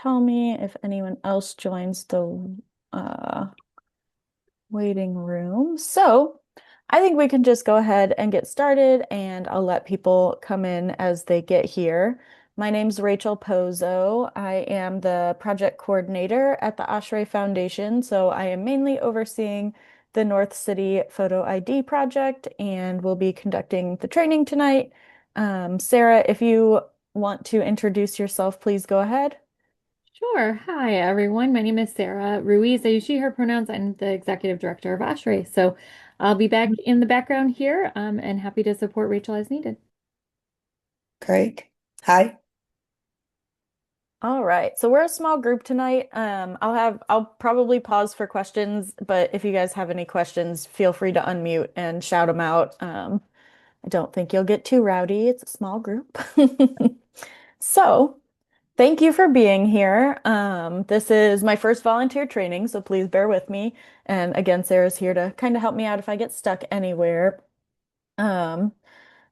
tell me if anyone else joins the uh, waiting room. So I think we can just go ahead and get started, and I'll let people come in as they get here. My name's Rachel Pozo. I am the project coordinator at the ASHRAE Foundation, so I am mainly overseeing the North City Photo ID project, and we'll be conducting the training tonight. Sarah, if you want to introduce yourself, please go ahead. Sure. Hi, everyone. My name is Sarah Ruiz. I use she, her pronouns. I'm the executive director of ASHRAE. So I'll be back in the background here, and happy to support Rachel as needed. Great. Hi. All right. So we're a small group tonight. I'll probably pause for questions, but if you guys have any questions, feel free to unmute and shout them out. I don't think you'll get too rowdy. It's a small group. So thank you for being here. This is my first volunteer training, so please bear with me. And again, Sarah's here to kind of help me out if I get stuck anywhere. Um,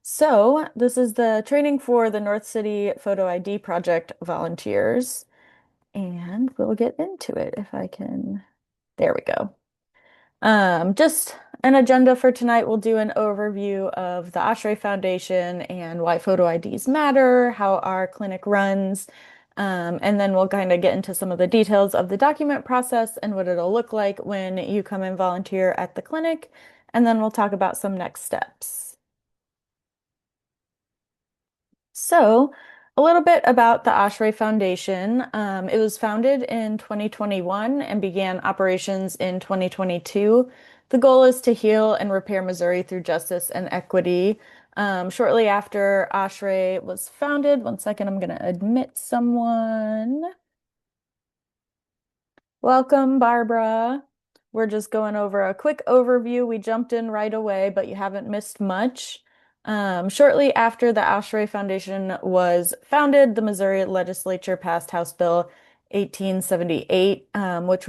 so this is the training for the North City Photo ID Project volunteers. And we'll get into it if I can. There we go. Just an agenda for tonight. We'll do an overview of the ASHRAE Foundation and why photo IDs matter, how our clinic runs, and then we'll kind of get into some of the details of the document process and what it'll look like when you come and volunteer at the clinic. And then we'll talk about some next steps. So, a little bit about the ASHRAE Foundation. It was founded in 2021 and began operations in 2022. The goal is to heal and repair Missouri through justice and equity. Shortly after ASHRAE was founded, one second, I'm going to admit someone. Welcome, Barbara. We're just going over a quick overview. We jumped in right away, but you haven't missed much. Shortly after the ASHRAE Foundation was founded, the Missouri legislature passed House Bill 1878, which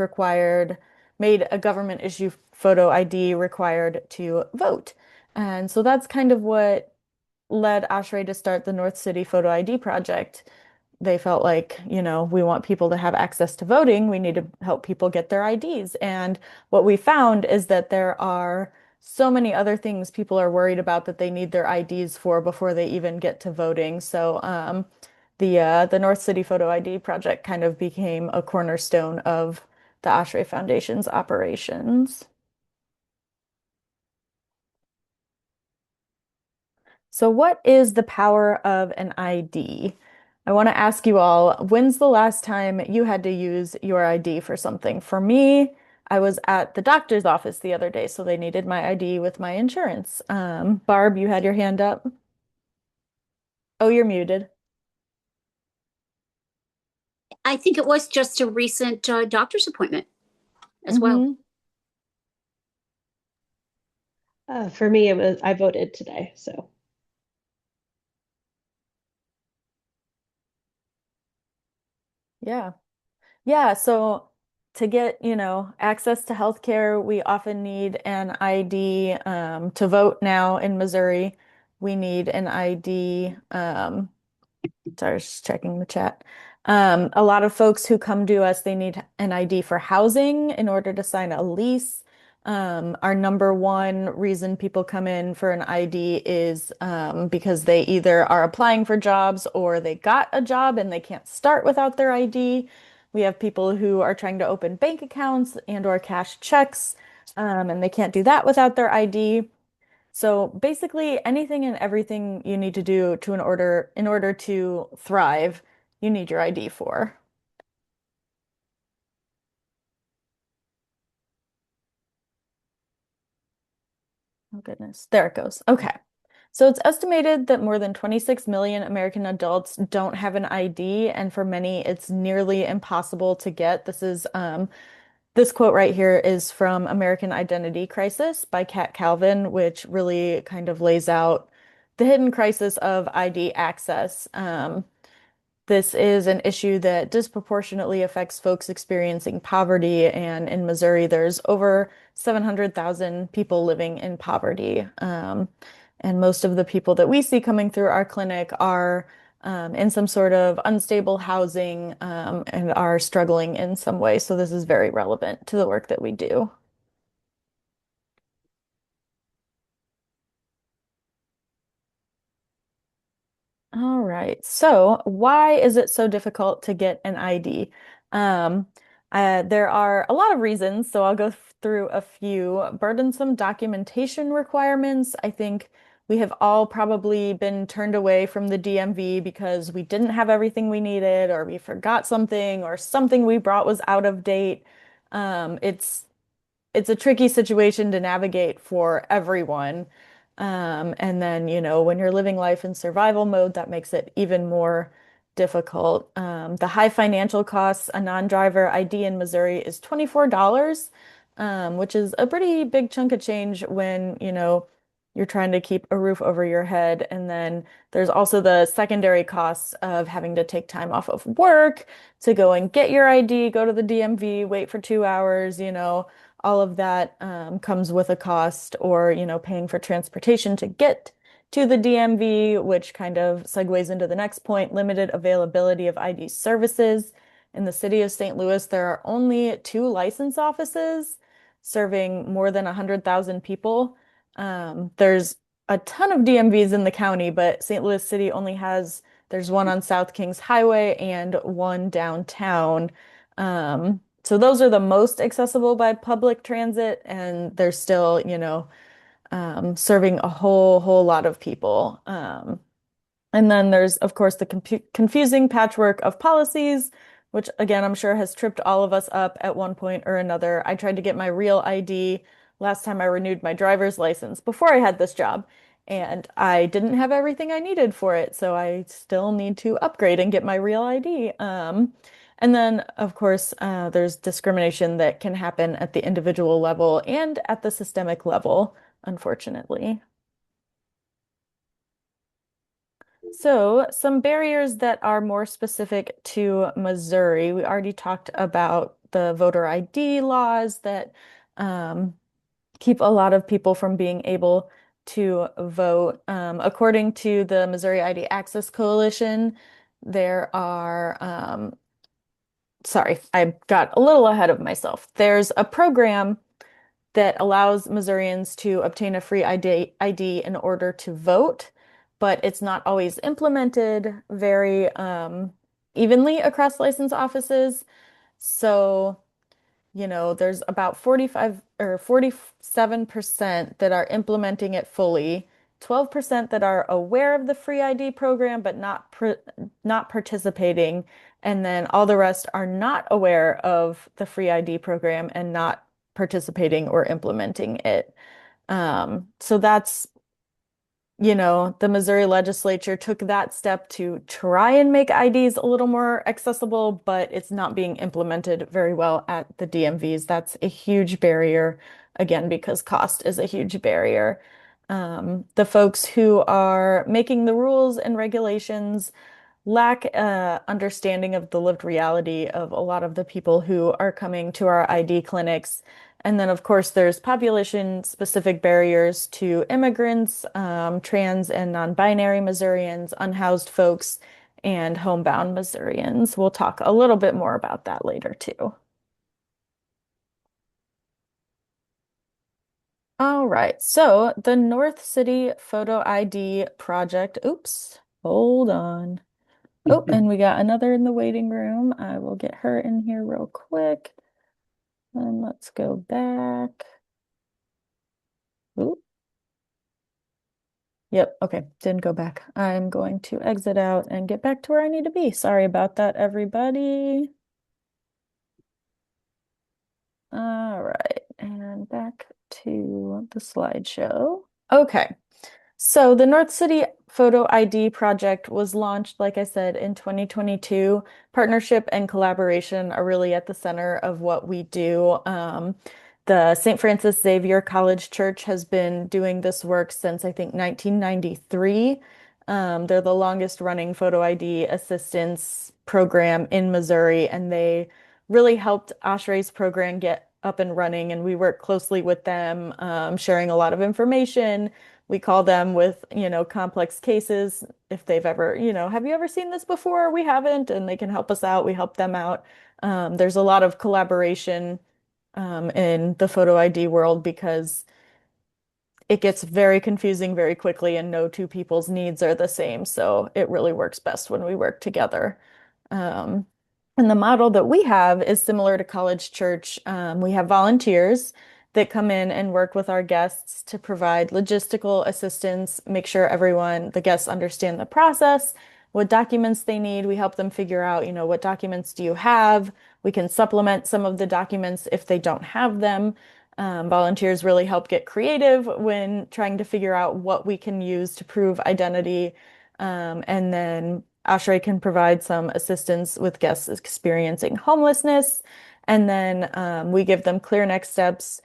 made a government issue photo ID required to vote. And so that's kind of what led ASHRAE to start the North City Photo ID project. They felt like, we want people to have access to voting. We need to help people get their IDs. And what we found is that there are so many other things people are worried about that they need their IDs for before they even get to voting. So the North City Photo ID project kind of became a cornerstone of the ASHRAE Foundation's operations. So, what is the power of an ID? I want to ask you all, when's the last time you had to use your ID for something? For me, I was at the doctor's office the other day, so they needed my ID with my insurance. Barb, you had your hand up. Oh, you're muted. I think it was just a recent doctor's appointment as well. Hmm. For me, I voted today, so Yeah. Yeah, so to get, access to healthcare, we often need an ID. To vote now in Missouri, we need an ID. Sorry, just checking the chat. A lot of folks who come to us, they need an ID for housing in order to sign a lease. Our number one reason people come in for an ID is because they either are applying for jobs or they got a job and they can't start without their ID. We have people who are trying to open bank accounts and or cash checks, and they can't do that without their ID. So basically, anything and everything you need to do in order to thrive, you need your ID for. Oh goodness, there it goes. Okay. So it's estimated that more than 26 million American adults don't have an ID, and for many, it's nearly impossible to get. This quote right here is from American Identity Crisis by Kat Calvin, which really kind of lays out the hidden crisis of ID access. This is an issue that disproportionately affects folks experiencing poverty, and in Missouri, there's over 700,000 people living in poverty. And most of the people that we see coming through our clinic are in some sort of unstable housing, and are struggling in some way. So this is very relevant to the work that we do. All right. So, why is it so difficult to get an ID? Um, there are a lot of reasons, so I'll go through a few. Burdensome documentation requirements. I think we have all probably been turned away from the DMV because we didn't have everything we needed, or we forgot something, or something we brought was out of date. It's a tricky situation to navigate for everyone. And then, when you're living life in survival mode, that makes it even more difficult. The high financial costs, a non-driver ID in Missouri is $24, which is a pretty big chunk of change when, you're trying to keep a roof over your head. And then there's also the secondary costs of having to take time off of work to go and get your ID, go to the DMV, wait for 2 hours, all of that comes with a cost, or paying for transportation to get to the DMV, which kind of segues into the next point: limited availability of ID services. In the city of St. Louis, there are only 2 license offices serving more than 100,000 people. There's a ton of DMVs in the county, but St. Louis City only there's one on South Kings Highway and one downtown. So those are the most accessible by public transit, and they're still, serving a whole lot of people. And then there's, of course, the confusing patchwork of policies, which again, I'm sure has tripped all of us up at one point or another. I tried to get my real ID last time I renewed my driver's license before I had this job, and I didn't have everything I needed for it. So I still need to upgrade and get my real ID. And then, of course, there's discrimination that can happen at the individual level and at the systemic level, unfortunately. So, some barriers that are more specific to Missouri. We already talked about the voter ID laws that keep a lot of people from being able to vote. According to the Missouri ID Access Coalition, there are, sorry, I got a little ahead of myself. There's a program that allows Missourians to obtain a free ID in order to vote, but it's not always implemented very evenly across license offices. So, there's about 45 or 47% that are implementing it fully, 12% that are aware of the free ID program but not participating, and then all the rest are not aware of the free ID program and not participating or implementing it. So that's, the Missouri legislature took that step to try and make IDs a little more accessible, but it's not being implemented very well at the DMVs. That's a huge barrier, again, because cost is a huge barrier. The folks who are making the rules and regulations lack understanding of the lived reality of a lot of the people who are coming to our ID clinics. And then, of course, there's population-specific barriers to immigrants, trans and non-binary Missourians, unhoused folks, and homebound Missourians. We'll talk a little bit more about that later, too. All right, so the North City Photo ID project. Oops, hold on. Oh, and we got another in the waiting room. I will get her in here real quick. And let's go back. Ooh. Yep, okay, didn't go back. I'm going to exit out and get back to where I need to be. Sorry about that, everybody. All right, and back to the slideshow. Okay. So the North City Photo ID project was launched, like I said, in 2022. Partnership and collaboration are really at the center of what we do. The St. Francis Xavier College Church has been doing this work since, I think, 1993. They're the longest running photo ID assistance program in Missouri, and they really helped Oshray's program get up and running. And we work closely with them, sharing a lot of information, we call them with, complex cases if they've ever, have you ever seen this before? We haven't, and they can help us out. We help them out. There's a lot of collaboration in the photo ID world because it gets very confusing very quickly, and no two people's needs are the same. So it really works best when we work together. Um, and the model that we have is similar to College Church. We have volunteers that come in and work with our guests to provide logistical assistance, make sure the guests understand the process, what documents they need. We help them figure out, what documents do you have? We can supplement some of the documents if they don't have them. Volunteers really help get creative when trying to figure out what we can use to prove identity. And then ASHRAE can provide some assistance with guests experiencing homelessness. And then we give them clear next steps,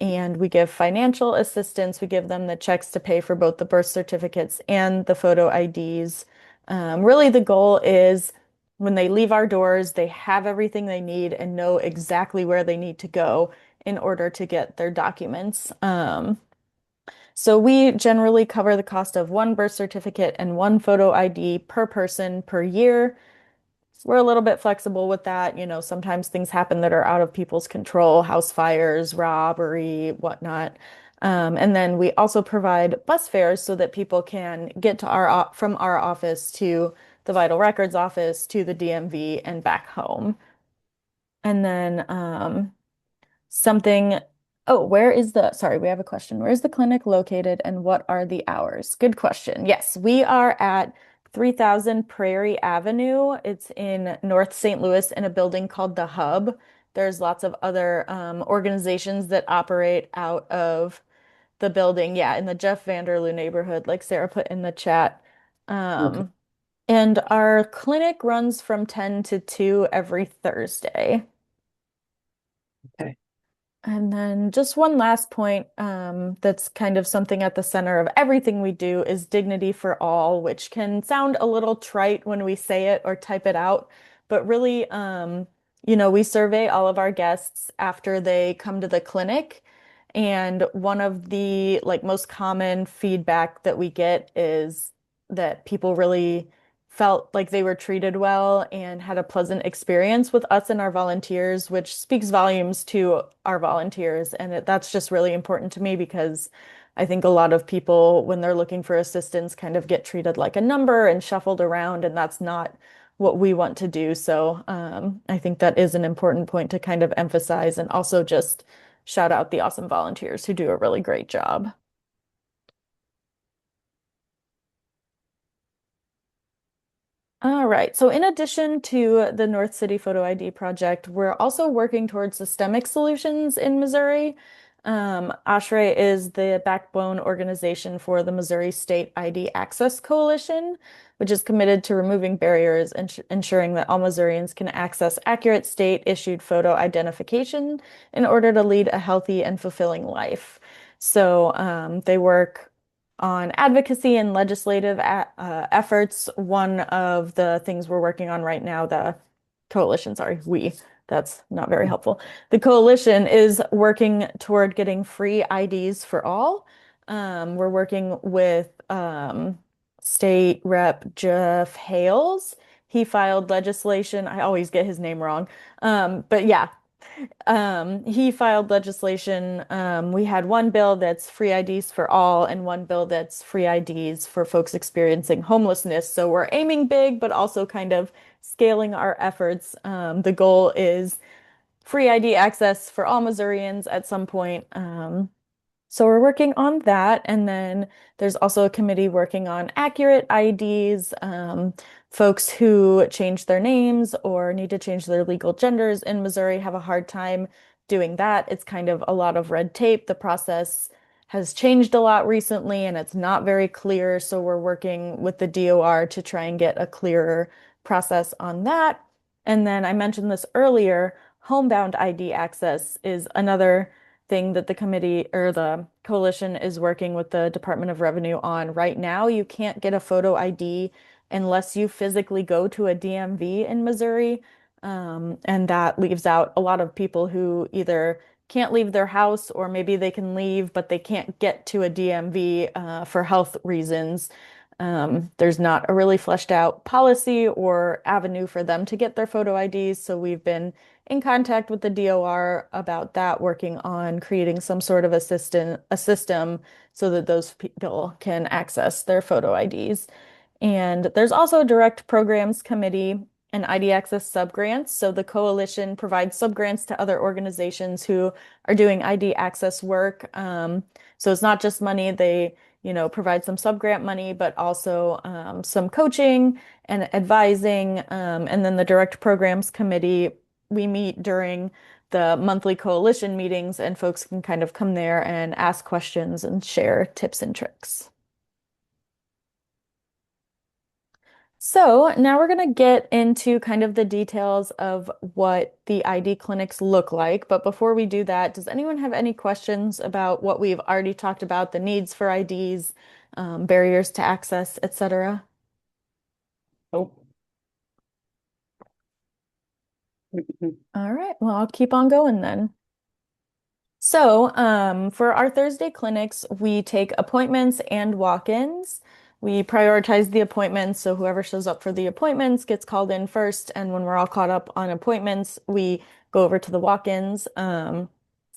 and we give financial assistance. We give them the checks to pay for both the birth certificates and the photo IDs. Really, the goal is when they leave our doors, they have everything they need and know exactly where they need to go in order to get their documents. So we generally cover the cost of one birth certificate and one photo ID per person per year. We're a little bit flexible with that. Sometimes things happen that are out of people's control, house fires, robbery, whatnot. And then we also provide bus fares so that people can get to from our office to the Vital Records office, to the DMV, and back home. And then something. Oh, sorry, we have a question. Where is the clinic located and what are the hours? Good question. Yes, we are at 3000 Prairie Avenue. It's in North St. Louis in a building called The Hub. There's lots of other organizations that operate out of the building. Yeah, in the Jeff Vanderloo neighborhood, like Sarah put in the chat. Okay. And our clinic runs from 10 to 2 every Thursday. Okay. And then just one last point, that's kind of something at the center of everything we do is dignity for all, which can sound a little trite when we say it or type it out, but really, we survey all of our guests after they come to the clinic. And one of the most common feedback that we get is that people really felt like they were treated well and had a pleasant experience with us and our volunteers, which speaks volumes to our volunteers. And that's just really important to me because I think a lot of people, when they're looking for assistance, kind of get treated like a number and shuffled around, and that's not what we want to do. So I think that is an important point to kind of emphasize, and also just shout out the awesome volunteers who do a really great job. All right. So in addition to the North City Photo ID project, we're also working towards systemic solutions in Missouri. ASHRAE is the backbone organization for the Missouri State ID Access Coalition, which is committed to removing barriers and ensuring that all Missourians can access accurate state-issued photo identification in order to lead a healthy and fulfilling life. So they work on advocacy and legislative efforts. One of the things we're working on right now, the coalition, sorry, that's not very helpful. The coalition is working toward getting free IDs for all. We're working with State Rep Jeff Hales. He filed legislation. I always get his name wrong. But yeah, he filed legislation. We had one bill that's free IDs for all and one bill that's free IDs for folks experiencing homelessness. So we're aiming big, but also kind of scaling our efforts. The goal is free ID access for all Missourians at some point. So we're working on that. And then there's also a committee working on accurate IDs. Folks who change their names or need to change their legal genders in Missouri have a hard time doing that. It's kind of a lot of red tape. The process has changed a lot recently and it's not very clear. So we're working with the DOR to try and get a clearer process on that. And then I mentioned this earlier, homebound ID access is another thing that the committee or the coalition is working with the Department of Revenue on right now. You can't get a photo ID unless you physically go to a DMV in Missouri. And that leaves out a lot of people who either can't leave their house, or maybe they can leave, but they can't get to a DMV for health reasons. There's not a really fleshed out policy or avenue for them to get their photo IDs. So we've been in contact with the DOR about that, working on creating some sort of a system so that those people can access their photo IDs. And there's also a direct programs committee and ID access subgrants. So the coalition provides subgrants to other organizations who are doing ID access work. So it's not just money, they provide some subgrant money, but also some coaching and advising. And then the direct programs committee, we meet during the monthly coalition meetings, and folks can kind of come there and ask questions and share tips and tricks. So now we're going to get into kind of the details of what the ID clinics look like. But before we do that, does anyone have any questions about what we've already talked about, the needs for IDs, barriers to access, etc.? Oh. Mhm. All right, well, I'll keep on going then. So, for our Thursday clinics, we take appointments and walk-ins. We prioritize the appointments, so whoever shows up for the appointments gets called in first, and when we're all caught up on appointments, we go over to the walk-ins.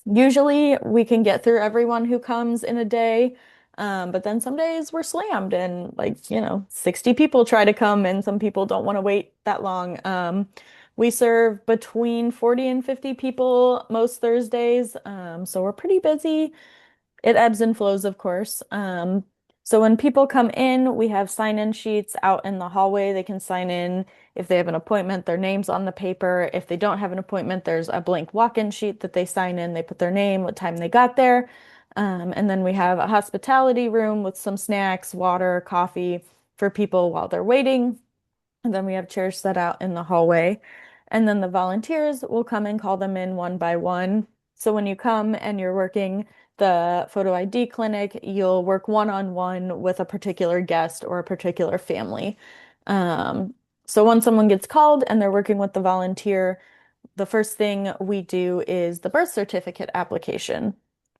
Usually we can get through everyone who comes in a day, but then some days we're slammed and 60 people try to come and some people don't want to wait that long. We serve between 40 and 50 people most Thursdays, so we're pretty busy. It ebbs and flows, of course. So when people come in, we have sign-in sheets out in the hallway. They can sign in if they have an appointment, their name's on the paper. If they don't have an appointment, there's a blank walk-in sheet that they sign in. They put their name, what time they got there. And then we have a hospitality room with some snacks, water, coffee for people while they're waiting. And then we have chairs set out in the hallway. And then the volunteers will come and call them in one by one. So when you come and you're working the photo ID clinic, you'll work one-on-one with a particular guest or a particular family. So when someone gets called and they're working with the volunteer, the first thing we do is the birth certificate application.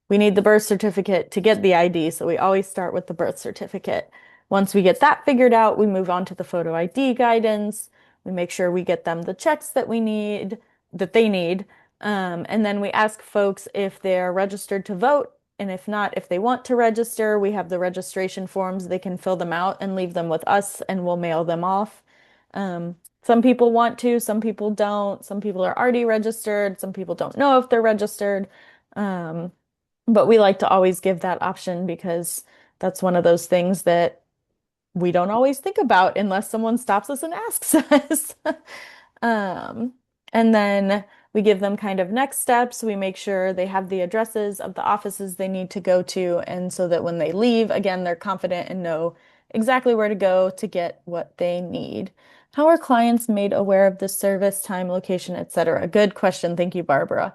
We need the birth certificate to get the ID, so we always start with the birth certificate. Once we get that figured out, we move on to the photo ID guidance. We make sure we get them the checks that they need. And then we ask folks if they're registered to vote. And if not, if they want to register, we have the registration forms. They can fill them out and leave them with us, and we'll mail them off. Some people want to, some people don't. Some people are already registered. Some people don't know if they're registered. But we like to always give that option because that's one of those things that we don't always think about unless someone stops us and asks us. And then we give them kind of next steps. We make sure they have the addresses of the offices they need to go to, and so that when they leave, again, they're confident and know exactly where to go to get what they need. How are clients made aware of the service, time, location, etc.? Good question. Thank you, Barbara.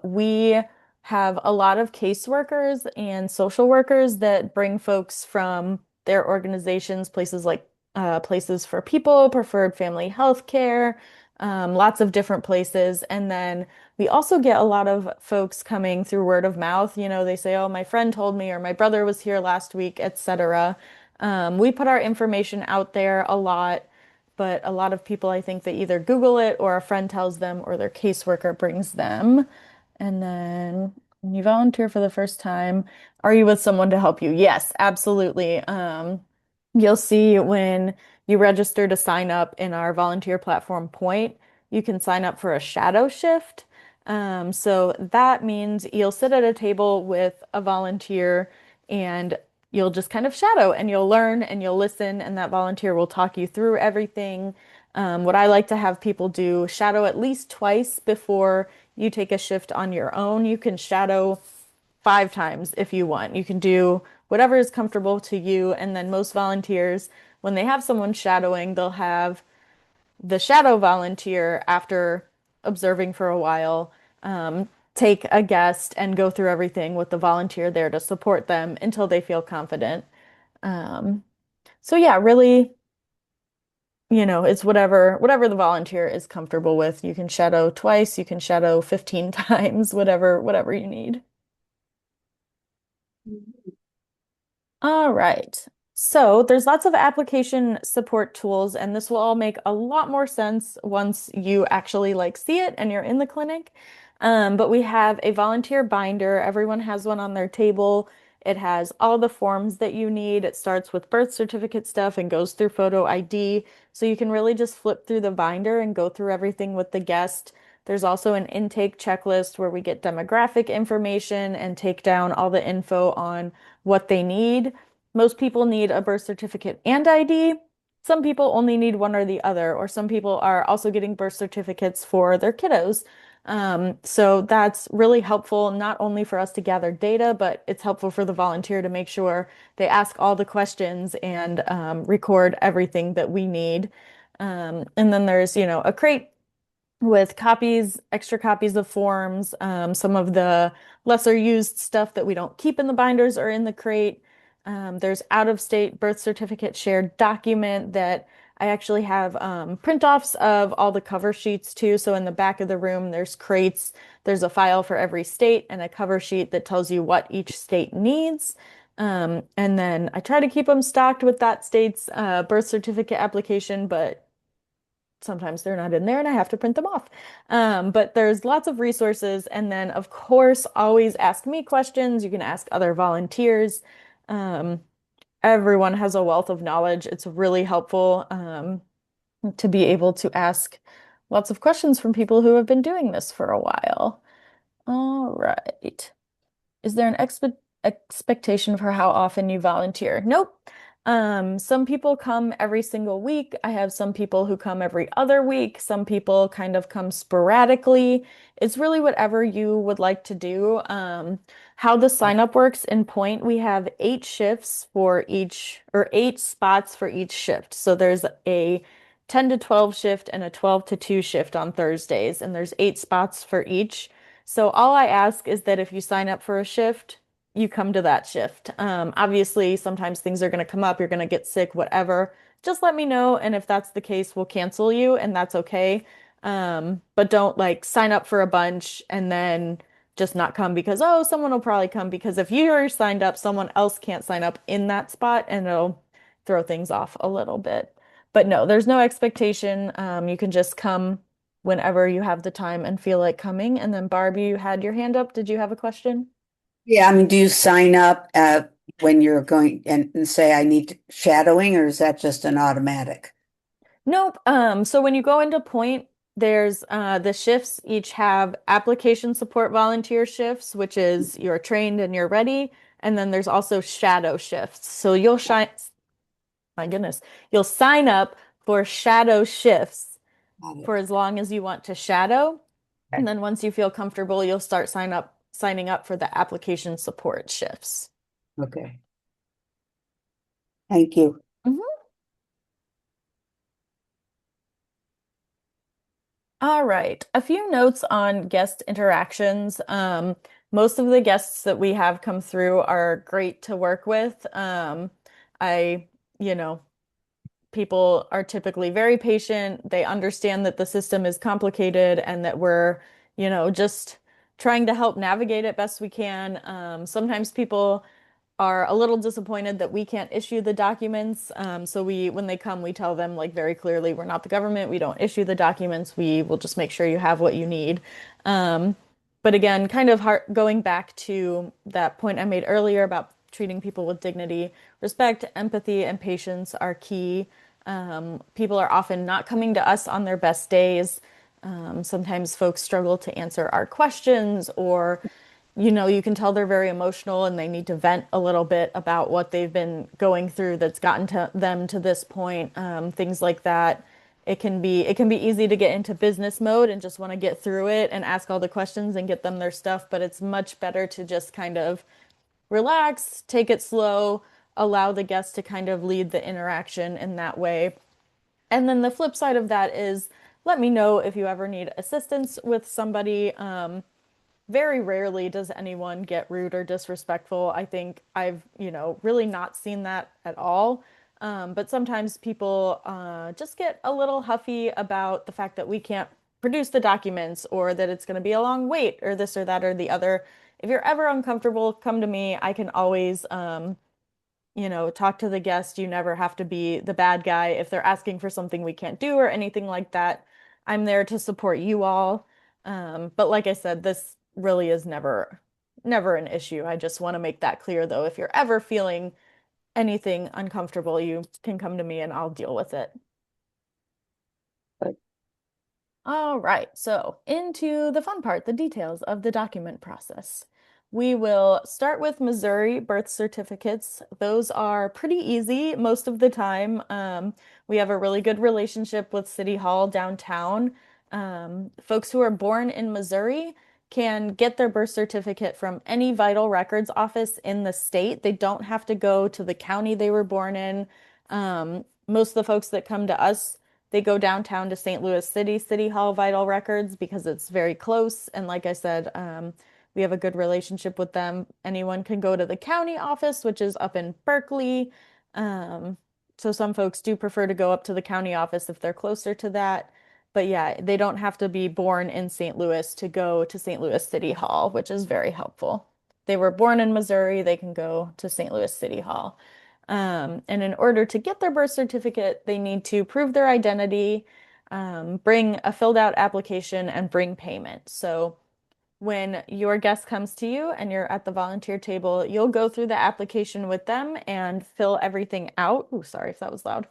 We have a lot of caseworkers and social workers that bring folks from their organizations, places like Places for People, Preferred Family Health Care, lots of different places. And then we also get a lot of folks coming through word of mouth. They say, oh, my friend told me, or my brother was here last week, etc. We put our information out there a lot, but a lot of people, I think, they either Google it or a friend tells them or their caseworker brings them. And then when you volunteer for the first time, are you with someone to help you? Yes, absolutely. You'll see when you register to sign up in our volunteer platform Point, you can sign up for a shadow shift. So that means you'll sit at a table with a volunteer and you'll just kind of shadow and you'll learn and you'll listen, and that volunteer will talk you through everything. What I like to have people do, shadow at least twice before you take a shift on your own. You can shadow 5 times if you want. You can do whatever is comfortable to you. And then most volunteers, when they have someone shadowing, they'll have the shadow volunteer, after observing for a while, take a guest and go through everything with the volunteer there to support them until they feel confident. So yeah, really it's whatever the volunteer is comfortable with. You can shadow twice, you can shadow 15 times, whatever you need. All right. So there's lots of application support tools, and this will all make a lot more sense once you actually like see it and you're in the clinic. But we have a volunteer binder. Everyone has one on their table. It has all the forms that you need. It starts with birth certificate stuff and goes through photo ID. So you can really just flip through the binder and go through everything with the guest. There's also an intake checklist where we get demographic information and take down all the info on what they need. Most people need a birth certificate and ID. Some people only need one or the other, or some people are also getting birth certificates for their kiddos. So that's really helpful, not only for us to gather data, but it's helpful for the volunteer to make sure they ask all the questions and record everything that we need. And then there's, a crate with extra copies of forms, some of the lesser used stuff that we don't keep in the binders or in the crate. There's out-of-state birth certificate shared document that I actually have print-offs of all the cover sheets too. So in the back of the room, there's crates. There's a file for every state and a cover sheet that tells you what each state needs. And then I try to keep them stocked with that state's birth certificate application, but sometimes they're not in there and I have to print them off. But there's lots of resources. And then, of course, always ask me questions. You can ask other volunteers. Um, Everyone has a wealth of knowledge. It's really helpful to be able to ask lots of questions from people who have been doing this for a while. All right. Is there an expectation for how often you volunteer? Nope. Some people come every single week. I have some people who come every other week. Some people kind of come sporadically. It's really whatever you would like to do. How the sign up works in Point, we have 8 shifts for each, or 8 spots for each shift. So there's a 10 to 12 shift and a 12 to 2 shift on Thursdays, and there's 8 spots for each. So all I ask is that if you sign up for a shift, you come to that shift. Obviously, sometimes things are going to come up, you're going to get sick, whatever. Just let me know, and if that's the case, we'll cancel you, and that's okay. But don't like sign up for a bunch and then just not come because, oh, someone will probably come because if you're signed up, someone else can't sign up in that spot, and it'll throw things off a little bit. But no, there's no expectation. You can just come whenever you have the time and feel like coming. And then Barbie, you had your hand up. Did you have a question? Yeah, I mean, do you sign up when you're going and say I need shadowing, or is that just an automatic? Nope. So when you go into Point, there's the shifts each have application support volunteer shifts, which is you're trained and you're ready. And then there's also shadow shifts. So my goodness, you'll sign up for shadow shifts Got it. for as long as you want to shadow. Okay. And then once you feel comfortable, you'll start signing up for the application support shifts. Okay. Thank you. All right. A few notes on guest interactions. Most of the guests that we have come through are great to work with. I, you know, People are typically very patient. They understand that the system is complicated and that we're, just trying to help navigate it best we can. Sometimes people are a little disappointed that we can't issue the documents. So when they come, we tell them like very clearly, we're not the government. We don't issue the documents. We will just make sure you have what you need. Um, but again, kind of going back to that point I made earlier about treating people with dignity, respect, empathy, and patience are key. People are often not coming to us on their best days. Sometimes folks struggle to answer our questions, or, you can tell they're very emotional and they need to vent a little bit about what they've been going through that's gotten to them to this point, things like that. It can be easy to get into business mode and just want to get through it and ask all the questions and get them their stuff, but it's much better to just kind of relax, take it slow, allow the guest to kind of lead the interaction in that way. And then the flip side of that is let me know if you ever need assistance with somebody. Very rarely does anyone get rude or disrespectful. I think I've, really not seen that at all. But sometimes people just get a little huffy about the fact that we can't produce the documents or that it's going to be a long wait or this or that or the other. If you're ever uncomfortable, come to me. I can always, talk to the guest. You never have to be the bad guy if they're asking for something we can't do or anything like that. I'm there to support you all. But like I said, this really is never an issue. I just want to make that clear though. If you're ever feeling anything uncomfortable, you can come to me and I'll deal with it. Good. All right, so into the fun part, the details of the document process. We will start with Missouri birth certificates. Those are pretty easy most of the time. We have a really good relationship with City Hall downtown. Folks who are born in Missouri can get their birth certificate from any vital records office in the state. They don't have to go to the county they were born in. Most of the folks that come to us, they go downtown to St. Louis City Hall Vital Records because it's very close. And like I said, we have a good relationship with them. Anyone can go to the county office, which is up in Berkeley. So some folks do prefer to go up to the county office if they're closer to that. But yeah, they don't have to be born in St. Louis to go to St. Louis City Hall, which is very helpful. They were born in Missouri, they can go to St. Louis City Hall. And in order to get their birth certificate, they need to prove their identity, bring a filled out application, and bring payment. So when your guest comes to you and you're at the volunteer table, you'll go through the application with them and fill everything out. Oh, sorry if that was loud.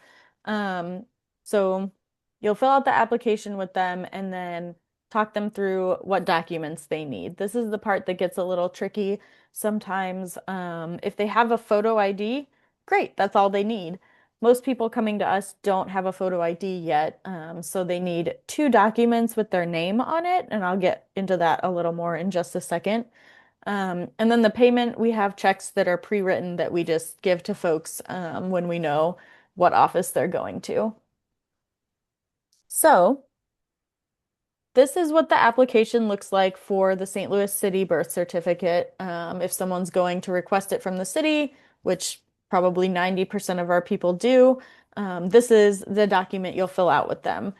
So you'll fill out the application with them and then talk them through what documents they need. This is the part that gets a little tricky. Sometimes, if they have a photo ID, great, that's all they need. Most people coming to us don't have a photo ID yet, so they need two documents with their name on it, and I'll get into that a little more in just a second. And then the payment, we have checks that are pre-written that we just give to folks when we know what office they're going to. So this is what the application looks like for the St. Louis City birth certificate. If someone's going to request it from the city, which probably 90% of our people do, this is the document you'll fill out with them.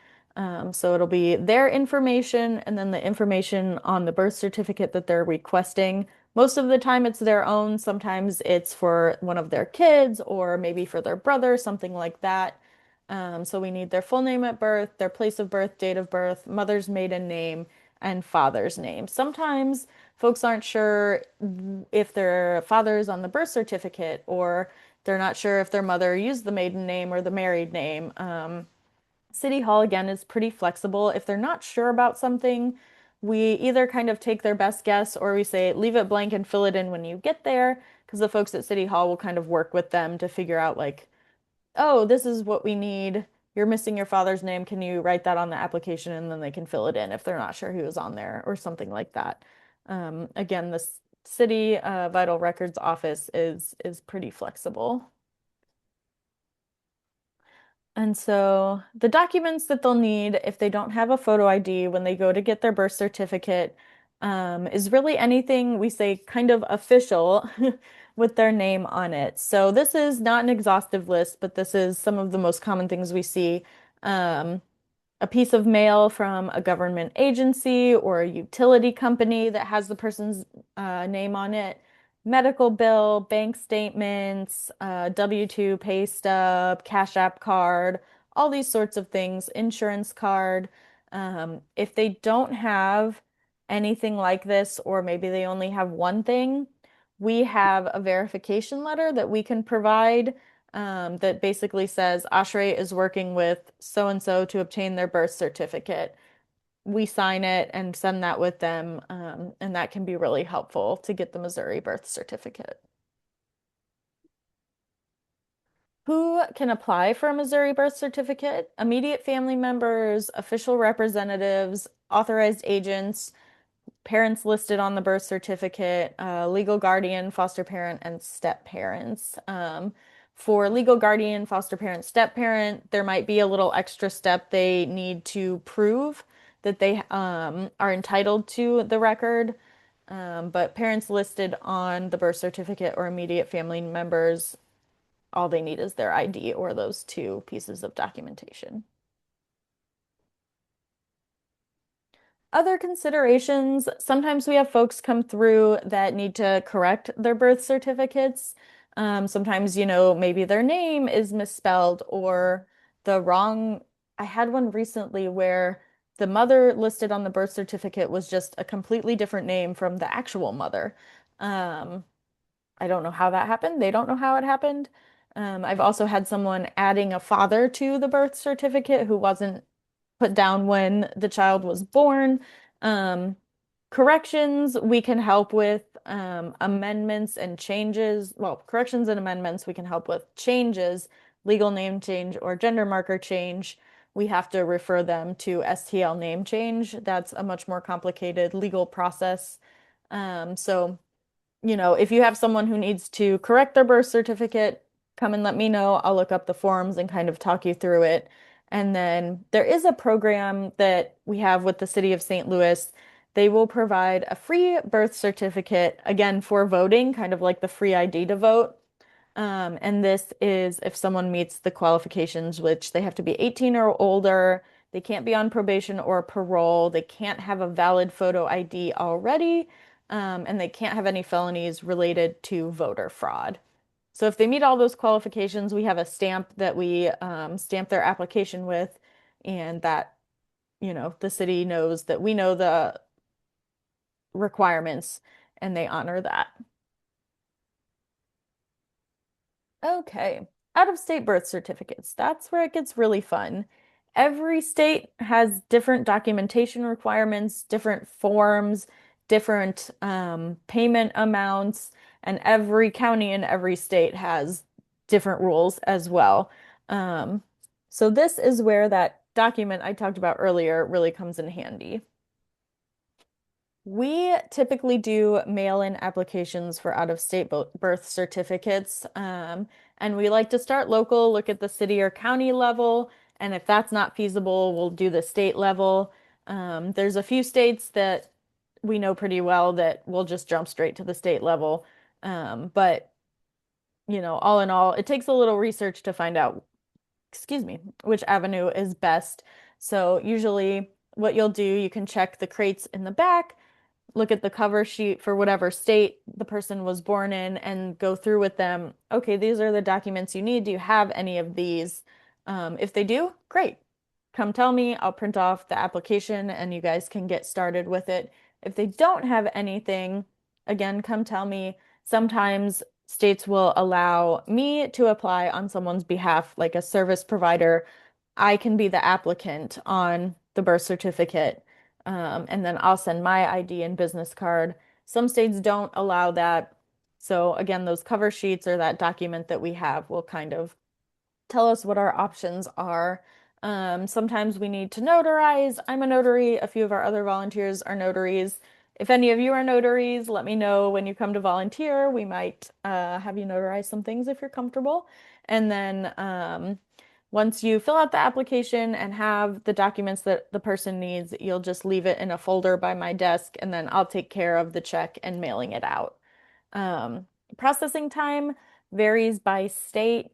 So it'll be their information and then the information on the birth certificate that they're requesting. Most of the time it's their own. Sometimes it's for one of their kids or maybe for their brother, something like that. So we need their full name at birth, their place of birth, date of birth, mother's maiden name, and father's name. Sometimes folks aren't sure if their father is on the birth certificate or they're not sure if their mother used the maiden name or the married name. City Hall, again, is pretty flexible. If they're not sure about something, we either kind of take their best guess or we say, leave it blank and fill it in when you get there, because the folks at City Hall will kind of work with them to figure out, like, oh, this is what we need. You're missing your father's name. Can you write that on the application? And then they can fill it in if they're not sure who was on there or something like that. Again, the city vital records office is pretty flexible. And so the documents that they'll need if they don't have a photo ID when they go to get their birth certificate is really anything we say kind of official with their name on it. So this is not an exhaustive list, but this is some of the most common things we see. A piece of mail from a government agency or a utility company that has the person's name on it, medical bill, bank statements, W-2 pay stub, Cash App card, all these sorts of things, insurance card. If they don't have anything like this, or maybe they only have one thing, we have a verification letter that we can provide that basically says Ashray is working with so and so to obtain their birth certificate. We sign it and send that with them, and that can be really helpful to get the Missouri birth certificate. Who can apply for a Missouri birth certificate? Immediate family members, official representatives, authorized agents, parents listed on the birth certificate, legal guardian, foster parent, and step parents. For legal guardian, foster parent, step parent, there might be a little extra step they need to prove that they are entitled to the record. But parents listed on the birth certificate or immediate family members all they need is their ID or those two pieces of documentation. Other considerations, sometimes we have folks come through that need to correct their birth certificates. Sometimes, maybe their name is misspelled or the wrong. I had one recently where the mother listed on the birth certificate was just a completely different name from the actual mother. I don't know how that happened. They don't know how it happened. I've also had someone adding a father to the birth certificate who wasn't put down when the child was born. Um, Corrections we can help with, amendments and changes. Well, corrections and amendments we can help with. Changes, legal name change or gender marker change, we have to refer them to STL name change. That's a much more complicated legal process. So if you have someone who needs to correct their birth certificate, come and let me know. I'll look up the forms and kind of talk you through it. And then there is a program that we have with the City of St. Louis. They will provide a free birth certificate, again, for voting, kind of like the free ID to vote. And this is if someone meets the qualifications, which they have to be 18 or older, they can't be on probation or parole, they can't have a valid photo ID already, and they can't have any felonies related to voter fraud. So if they meet all those qualifications, we have a stamp that we stamp their application with, and that, the city knows that we know the requirements and they honor that. Okay, out-of-state birth certificates. That's where it gets really fun. Every state has different documentation requirements, different forms, different payment amounts, and every county in every state has different rules as well. So this is where that document I talked about earlier really comes in handy. We typically do mail-in applications for out-of-state birth certificates, and we like to start local, look at the city or county level, and if that's not feasible, we'll do the state level. There's a few states that we know pretty well that we'll just jump straight to the state level. But, all in all, it takes a little research to find out, excuse me, which avenue is best. So usually what you'll do, you can check the crates in the back, look at the cover sheet for whatever state the person was born in and go through with them. Okay, these are the documents you need. Do you have any of these? If they do, great. Come tell me. I'll print off the application and you guys can get started with it. If they don't have anything, again, come tell me. Sometimes states will allow me to apply on someone's behalf, like a service provider. I can be the applicant on the birth certificate. And then I'll send my ID and business card. Some states don't allow that. So again, those cover sheets or that document that we have will kind of tell us what our options are. Sometimes we need to notarize. I'm a notary. A few of our other volunteers are notaries. If any of you are notaries, let me know when you come to volunteer. We might have you notarize some things if you're comfortable. And then once you fill out the application and have the documents that the person needs, you'll just leave it in a folder by my desk, and then I'll take care of the check and mailing it out. Processing time varies by state.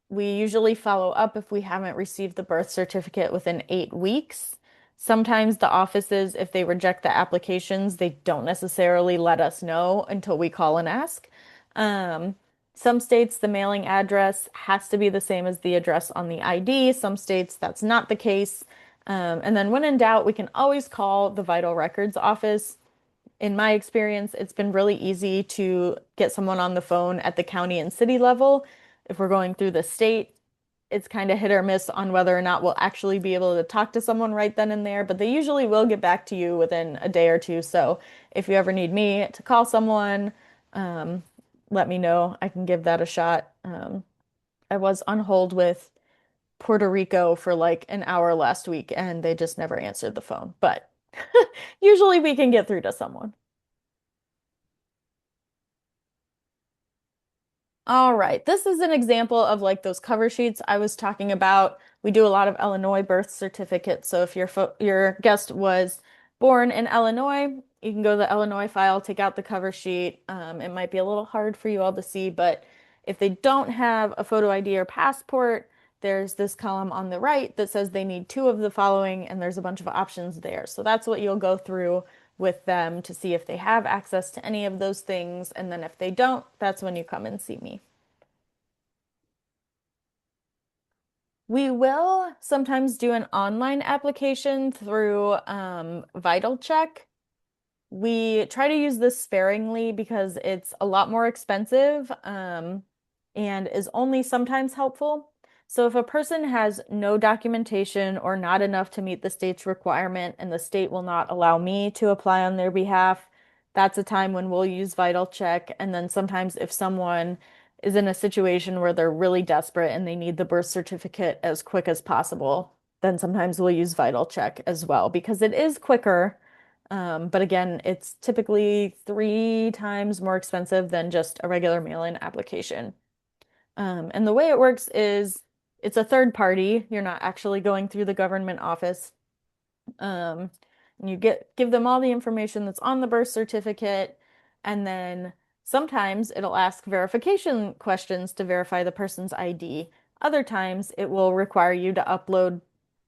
We usually follow up if we haven't received the birth certificate within 8 weeks. Sometimes the offices, if they reject the applications, they don't necessarily let us know until we call and ask. Some states, the mailing address has to be the same as the address on the ID. Some states, that's not the case. And then when in doubt, we can always call the Vital Records office. In my experience, it's been really easy to get someone on the phone at the county and city level. If we're going through the state, it's kind of hit or miss on whether or not we'll actually be able to talk to someone right then and there, but they usually will get back to you within a day or two. So if you ever need me to call someone, let me know. I can give that a shot. I was on hold with Puerto Rico for like an hour last week and they just never answered the phone, but usually we can get through to someone. All right, this is an example of like those cover sheets I was talking about. We do a lot of Illinois birth certificates. So if your guest was born in Illinois, you can go to the Illinois file, take out the cover sheet. It might be a little hard for you all to see, but If they don't have a photo ID or passport, there's this column on the right that says they need two of the following, and there's a bunch of options there. So that's what you'll go through with them to see if they have access to any of those things. And then if they don't, that's when you come and see me. We will sometimes do an online application through VitalCheck. We try to use this sparingly because it's a lot more expensive and is only sometimes helpful. So if a person has no documentation or not enough to meet the state's requirement and the state will not allow me to apply on their behalf, that's a time when we'll use VitalCheck. And then sometimes if someone is in a situation where they're really desperate and they need the birth certificate as quick as possible, then sometimes we'll use VitalCheck as well because it is quicker. But again, it's typically 3 times more expensive than just a regular mail-in application. And the way it works is it's a third party. You're not actually going through the government office. And you give them all the information that's on the birth certificate, and then sometimes it'll ask verification questions to verify the person's ID. Other times it will require you to upload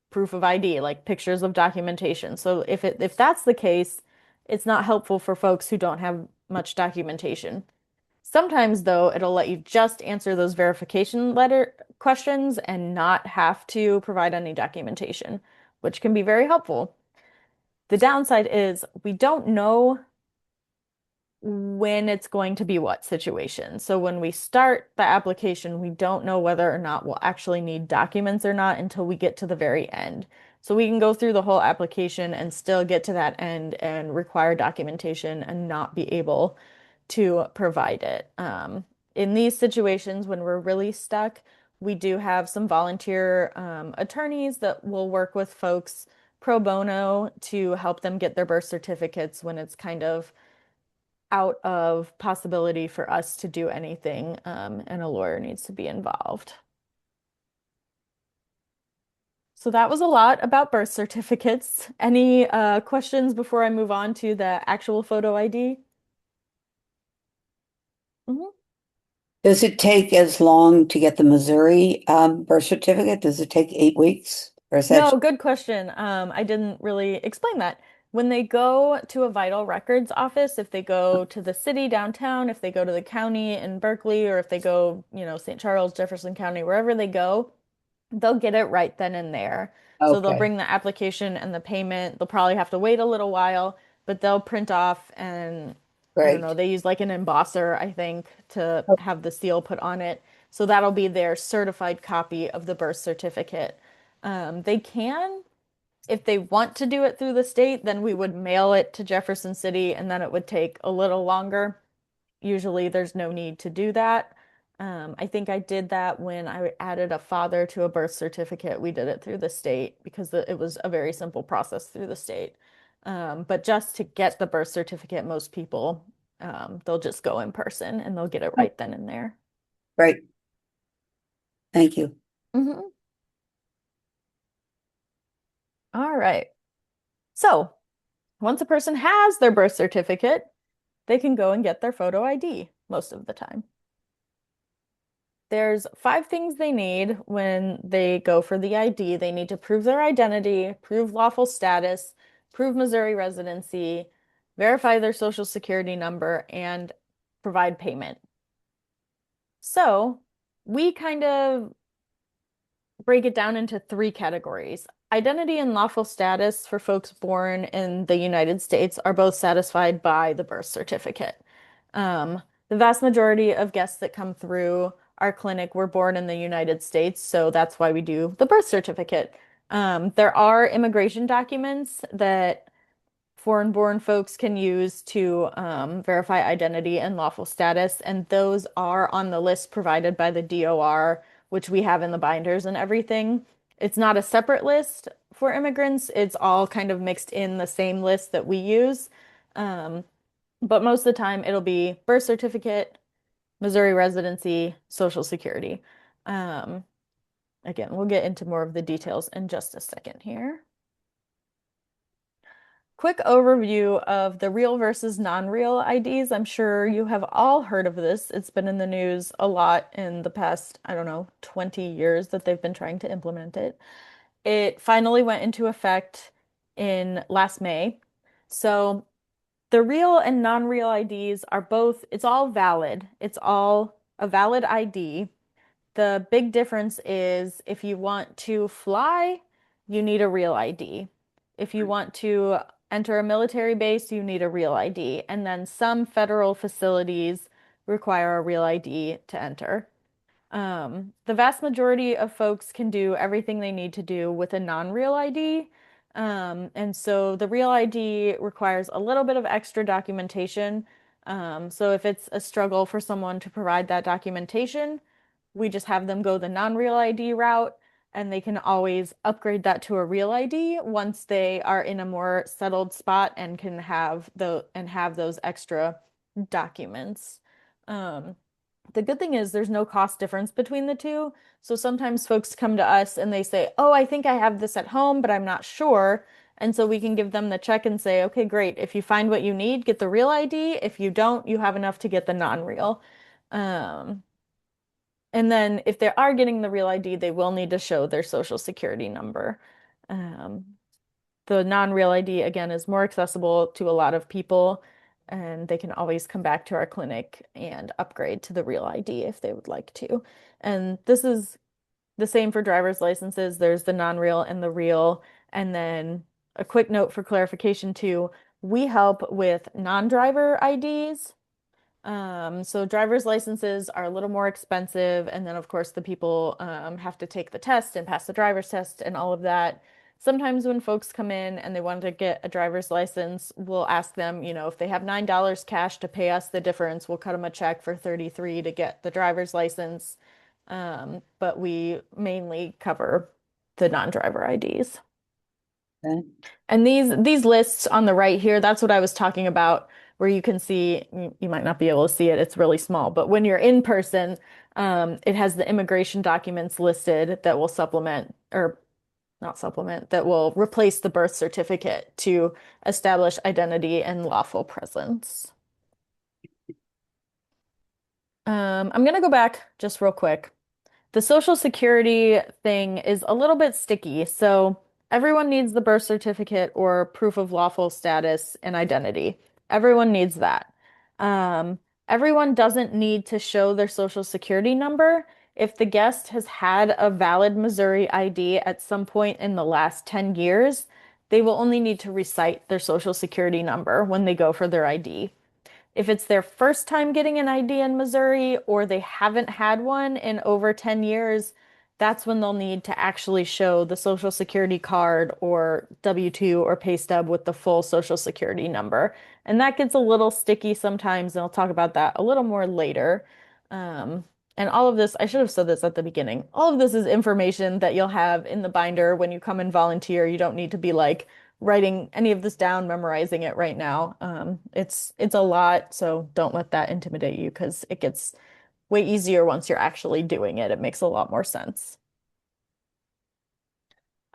proof of ID, like pictures of documentation. So if that's the case, it's not helpful for folks who don't have much documentation. Sometimes, though, it'll let you just answer those verification letter questions and not have to provide any documentation, which can be very helpful. The downside is we don't know when it's going to be what situation. So when we start the application, we don't know whether or not we'll actually need documents or not until we get to the very end. So we can go through the whole application and still get to that end and require documentation and not be able to provide it. In these situations, when we're really stuck, we do have some volunteer attorneys that will work with folks pro bono to help them get their birth certificates when it's kind of out of possibility for us to do anything, and a lawyer needs to be involved. So that was a lot about birth certificates. Any questions before I move on to the actual photo ID? Mhm. Does it take as long to get the Missouri birth certificate? Does it take 8 weeks? Or is that No, good question. I didn't really explain that. When they go to a vital records office, if they go to the city downtown, if they go to the county in Berkeley, or if they go, St. Charles, Jefferson County, wherever they go, they'll get it right then and there. So they'll okay, bring the application and the payment. They'll probably have to wait a little while, but they'll print off and I don't know, great. they use like an embosser, I think, to Oh, have the seal put on it. So that'll be their certified copy of the birth certificate. They can, if they want to do it through the state, then we would mail it to Jefferson City and then it would take a little longer. Usually there's no need to do that. I think I did that when I added a father to a birth certificate. We did it through the state because it was a very simple process through the state. But just to get the birth certificate, most people, they'll just go in person and they'll get it right then and there. great. Thank you. Mhm. All right. So once a person has their birth certificate, they can go and get their photo ID most of the time. There's 5 things they need when they go for the ID. They need to prove their identity, prove lawful status, prove Missouri residency, verify their social security number, and provide payment. So we kind of break it down into 3 categories. Identity and lawful status for folks born in the United States are both satisfied by the birth certificate. The vast majority of guests that come through our clinic were born in the United States, so that's why we do the birth certificate. There are immigration documents that foreign-born folks can use to verify identity and lawful status, and those are on the list provided by the DOR, which we have in the binders and everything. It's not a separate list for immigrants. It's all kind of mixed in the same list that we use. But most of the time it'll be birth certificate, Missouri residency, Social Security. Um, Again, we'll get into more of the details in just a second here. quick overview of the real versus non-real IDs. I'm sure you have all heard of this. It's been in the news a lot in the past, I don't know, 20 years that they've been trying to implement it. It finally went into effect in last May. So the real and non-real IDs are both, it's all valid. It's all a valid ID. The big difference is if you want to fly, you need a real ID. If you want to enter a military base, you need a real ID. And then some federal facilities require a real ID to enter. The vast majority of folks can do everything they need to do with a non-real ID. And so the real ID requires a little bit of extra documentation. So if it's a struggle for someone to provide that documentation, we just have them go the non-real ID route, and they can always upgrade that to a real ID once they are in a more settled spot and can have those extra documents. The good thing is there's no cost difference between the two. So sometimes folks come to us and they say, "Oh, I think I have this at home, but I'm not sure." And so we can give them the check and say, "Okay, great. If you find what you need, get the real ID. If you don't, you have enough to get the non-real." Um, and then if they are getting the real ID, they will need to show their social security number. The non-real ID, again, is more accessible to a lot of people, and they can always come back to our clinic and upgrade to the real ID if they would like to. And this is the same for driver's licenses. There's the non-real and the real. And then a quick note for clarification too, we help with non-driver IDs. So driver's licenses are a little more expensive, and then of course the people have to take the test and pass the driver's test and all of that. Sometimes when folks come in and they want to get a driver's license, we'll ask them, if they have $9 cash to pay us the difference, we'll cut them a check for 33 to get the driver's license. But we mainly cover the non-driver IDs. Okay. And these lists on the right here, that's what I was talking about, where you can see, you might not be able to see it, it's really small, but when you're in person, it has the immigration documents listed that will supplement, or not supplement, that will replace the birth certificate to establish identity and lawful presence. I'm gonna go back just real quick. The Social Security thing is a little bit sticky, so everyone needs the birth certificate or proof of lawful status and identity. Everyone needs that. Everyone doesn't need to show their Social Security number. If the guest has had a valid Missouri ID at some point in the last 10 years, they will only need to recite their Social Security number when they go for their ID. If it's their first time getting an ID in Missouri or they haven't had one in over 10 years, that's when they'll need to actually show the Social Security card or W-2 or pay stub with the full Social Security number. And that gets a little sticky sometimes, and I'll talk about that a little more later. And all of this, I should have said this at the beginning. All of this is information that you'll have in the binder when you come and volunteer. You don't need to be like writing any of this down, memorizing it right now. It's a lot, so don't let that intimidate you because it gets way easier once you're actually doing it. It makes a lot more sense.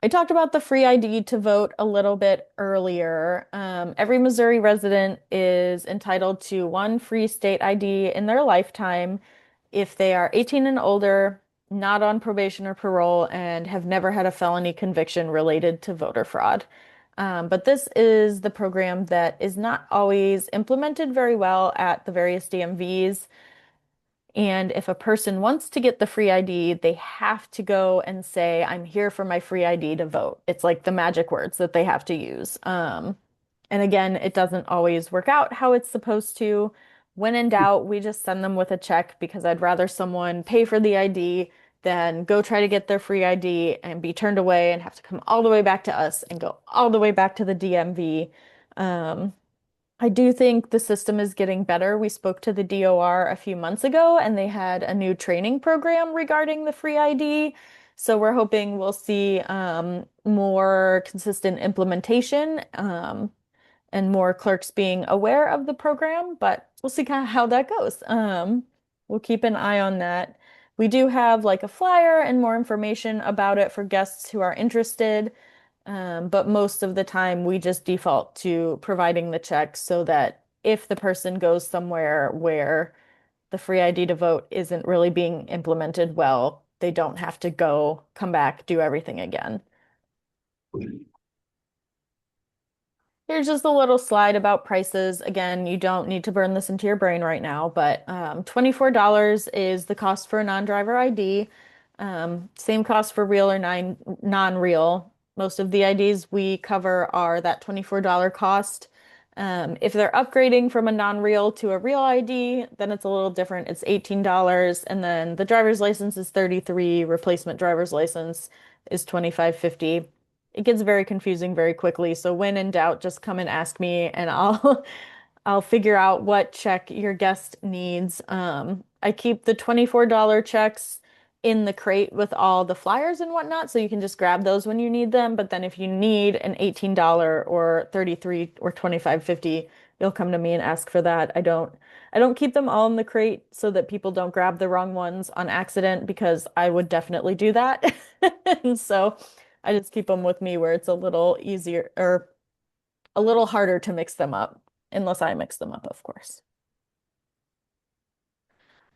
I talked about the free ID to vote a little bit earlier. Every Missouri resident is entitled to one free state ID in their lifetime if they are 18 and older, not on probation or parole, and have never had a felony conviction related to voter fraud. But this is the program that is not always implemented very well at the various DMVs. And if a person wants to get the free ID, they have to go and say, "I'm here for my free ID to vote." It's like the magic words that they have to use. And again, it doesn't always work out how it's supposed to. When in doubt, we just send them with a check because I'd rather someone pay for the ID than go try to get their free ID and be turned away and have to come all the way back to us and go all the way back to the DMV. I do think the system is getting better. We spoke to the DOR a few months ago, and they had a new training program regarding the free ID. So we're hoping we'll see more consistent implementation and more clerks being aware of the program, but we'll see kind of how that goes. We'll keep an eye on that. We do have like a flyer and more information about it for guests who are interested. But most of the time, we just default to providing the check so that if the person goes somewhere where the free ID to vote isn't really being implemented well, they don't have to go, come back, do everything again. Here's just a little slide about prices. Again, you don't need to burn this into your brain right now, but $24 is the cost for a non-driver ID. Same cost for real or non-real. Most of the IDs we cover are that $24 cost. If they're upgrading from a non-real to a real ID, then it's a little different. It's $18, and then the driver's license is $33, replacement driver's license is $25.50. It gets very confusing very quickly. So when in doubt, just come and ask me and I'll I'll figure out what check your guest needs. I keep the $24 checks in the crate with all the flyers and whatnot, so you can just grab those when you need them. But then if you need an $18 or 33 or 25.50, you'll come to me and ask for that. I don't keep them all in the crate so that people don't grab the wrong ones on accident because I would definitely do that. And so I just keep them with me where it's a little easier or a little harder to mix them up, unless I mix them up, of course.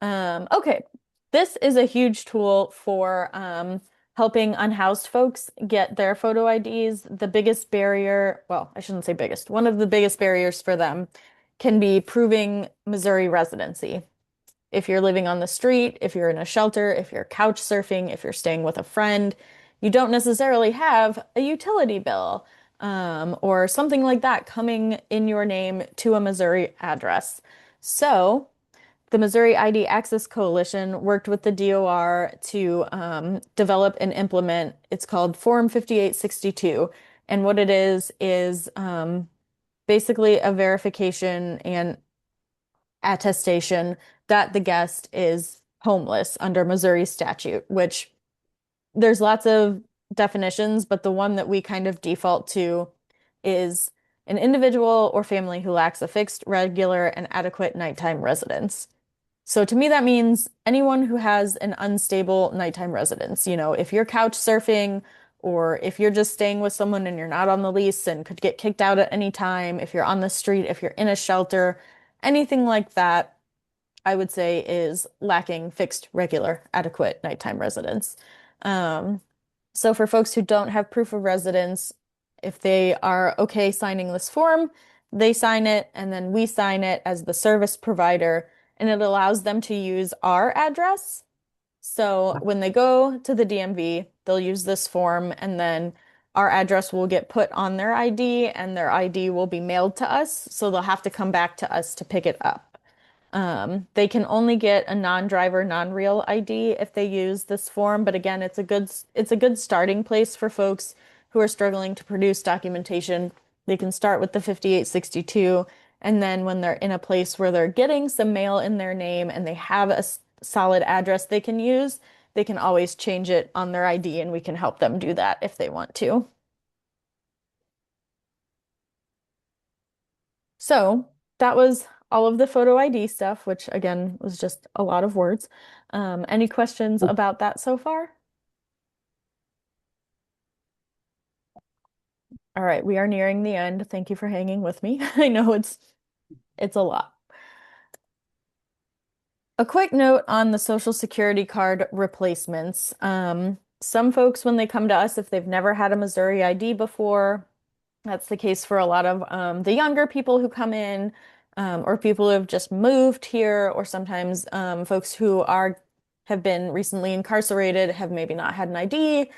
Okay, this is a huge tool for helping unhoused folks get their photo IDs. The biggest barrier, well, I shouldn't say biggest, one of the biggest barriers for them can be proving Missouri residency. If you're living on the street, if you're in a shelter, if you're couch surfing, if you're staying with a friend, you don't necessarily have a utility bill or something like that coming in your name to a Missouri address. So the Missouri ID Access Coalition worked with the DOR to develop and implement. It's called Form 5862. And what it is basically a verification and attestation that the guest is homeless under Missouri statute, which there's lots of definitions, but the one that we kind of default to is an individual or family who lacks a fixed, regular, and adequate nighttime residence. So to me, that means anyone who has an unstable nighttime residence. You know, if you're couch surfing or if you're just staying with someone and you're not on the lease and could get kicked out at any time, if you're on the street, if you're in a shelter, anything like that, I would say is lacking fixed, regular, adequate nighttime residence. Um, so for folks who don't have proof of residence, if they are okay signing this form, they sign it and then we sign it as the service provider, and it allows them to use our address. So when they go to the DMV, they'll use this form and then our address will get put on their ID and their ID will be mailed to us. So they'll have to come back to us to pick it up. They can only get a non-driver, non-real ID if they use this form, but again, it's a good starting place for folks who are struggling to produce documentation. They can start with the 5862, and then when they're in a place where they're getting some mail in their name and they have a solid address they can use, they can always change it on their ID, and we can help them do that if they want to. So that was all of the photo ID stuff, which again was just a lot of words. Any questions about that so far? All right, we are nearing the end. Thank you for hanging with me. I know it's a lot. A quick note on the Social Security card replacements. Some folks, when they come to us, if they've never had a Missouri ID before, that's the case for a lot of the younger people who come in, or people who have just moved here, or sometimes folks who have been recently incarcerated, have maybe not had an ID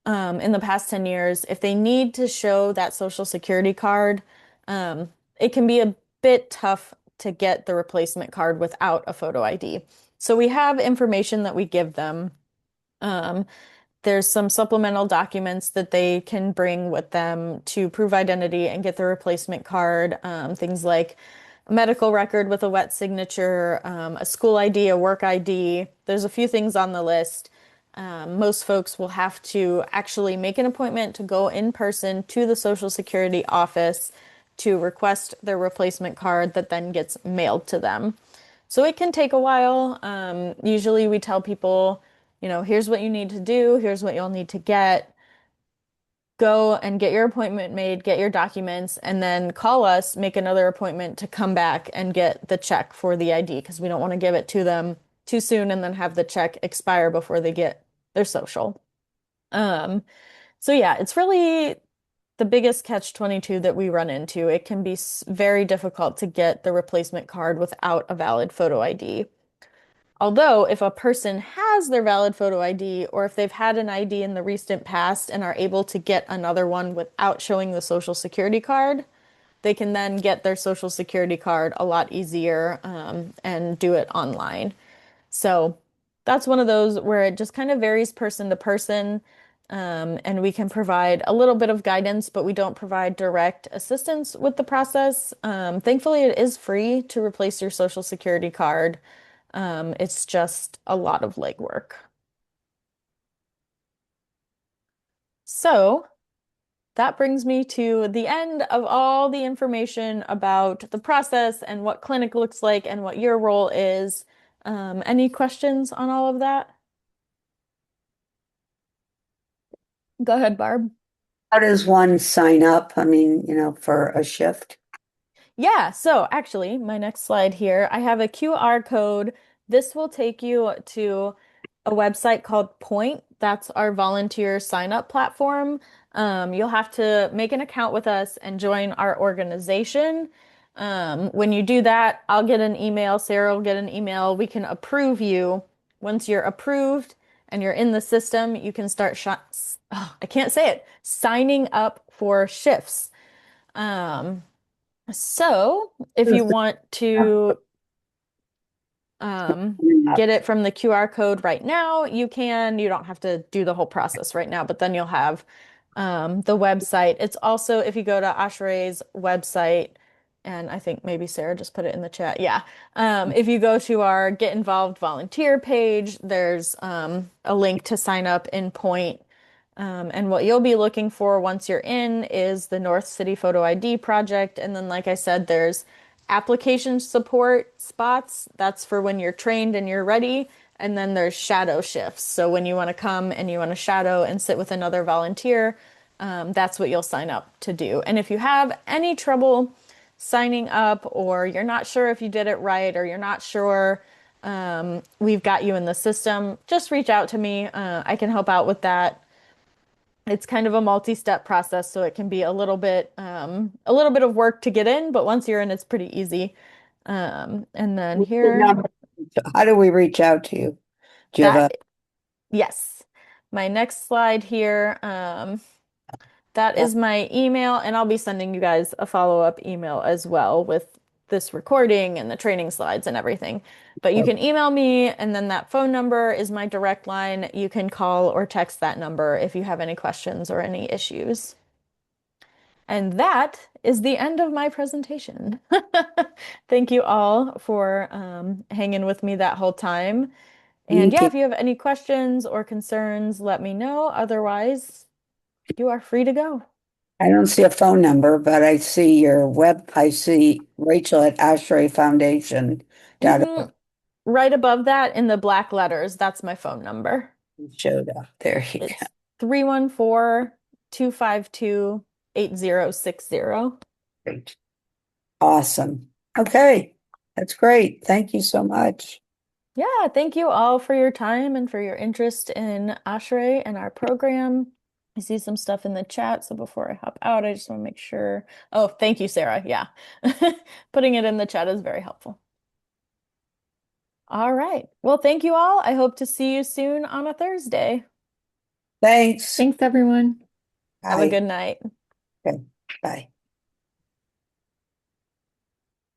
in the past 10 years. If they need to show that Social Security card, it can be a bit tough to get the replacement card without a photo ID. So we have information that we give them. There's some supplemental documents that they can bring with them to prove identity and get the replacement card. Things like a medical record with a wet signature, a school ID, a work ID. There's a few things on the list. Most folks will have to actually make an appointment to go in person to the Social Security office to request their replacement card that then gets mailed to them. So it can take a while. Usually we tell people, here's what you need to do, here's what you'll need to get. go and get your appointment made, get your documents, and then call us, make another appointment to come back and get the check for the ID because we don't want to give it to them too soon and then have the check expire before they get their social. So yeah, it's really the biggest catch-22 that we run into. It can be very difficult to get the replacement card without a valid photo ID. Although, if a person has their valid photo ID or if they've had an ID in the recent past and are able to get another one without showing the Social Security card, they can then get their Social Security card a lot easier and do it online. So that's one of those where it just kind of varies person to person. And we can provide a little bit of guidance, but we don't provide direct assistance with the process. Thankfully, it is free to replace your Social Security card. It's just a lot of legwork. So that brings me to the end of all the information about the process and what clinic looks like and what your role is. Any questions on all of that? Go ahead, Barb. How does one sign up? I mean, for a shift? Yeah, so actually, my next slide here, I have a QR code. This will take you to a website called Point. That's our volunteer sign up platform. You'll have to make an account with us and join our organization. When you do that, I'll get an email, Sarah will get an email. We can approve you. Once you're approved and you're in the system, you can start I can't say it, signing up for shifts. So if you want to get it from the QR code right now, you can. You don't have to do the whole process right now, but then you'll have the website. It's also, if you go to ASHRAE's website, and I think maybe Sarah just put it in the chat. Yeah. If you go to our Get Involved volunteer page, there's a link to sign up in Point. And what you'll be looking for once you're in is the North City Photo ID project. And then, like I said, there's application support spots. That's for when you're trained and you're ready. And then there's shadow shifts. So when you want to come and you want to shadow and sit with another volunteer, that's what you'll sign up to do. And if you have any trouble signing up, or you're not sure if you did it right, or you're not sure we've got you in the system, just reach out to me. I can help out with that. It's kind of a multi-step process, so it can be a little bit of work to get in, but once you're in, it's pretty easy. And then here, How do we reach out to you? Do you have yes, my next slide here, that is my email, and I'll be sending you guys a follow-up email as well with this recording and the training slides and everything. But you can email me, and then that phone number is my direct line. You can call or text that number if you have any questions or any issues. And that is the end of my presentation. Thank you all for hanging with me that whole time. And yeah, if you have any questions or concerns, let me know. Otherwise, you are free to go. I don't see a phone number, but I see I see Rachel at ASHRAE Foundation. Right above that in the black letters, that's my phone number. Showed up. There you It's go. 314-252-8060. Great. Awesome. Okay. That's great. Thank you so much. Yeah, thank you all for your time and for your interest in ASHRAE and our program. I see some stuff in the chat, so before I hop out, I just want to make sure. Oh, thank you, Sarah. Yeah. Putting it in the chat is very helpful. All right. Well, thank you all. I hope to see you soon on a Thursday. Thanks. Thanks, everyone. Have a good night. Okay. Bye.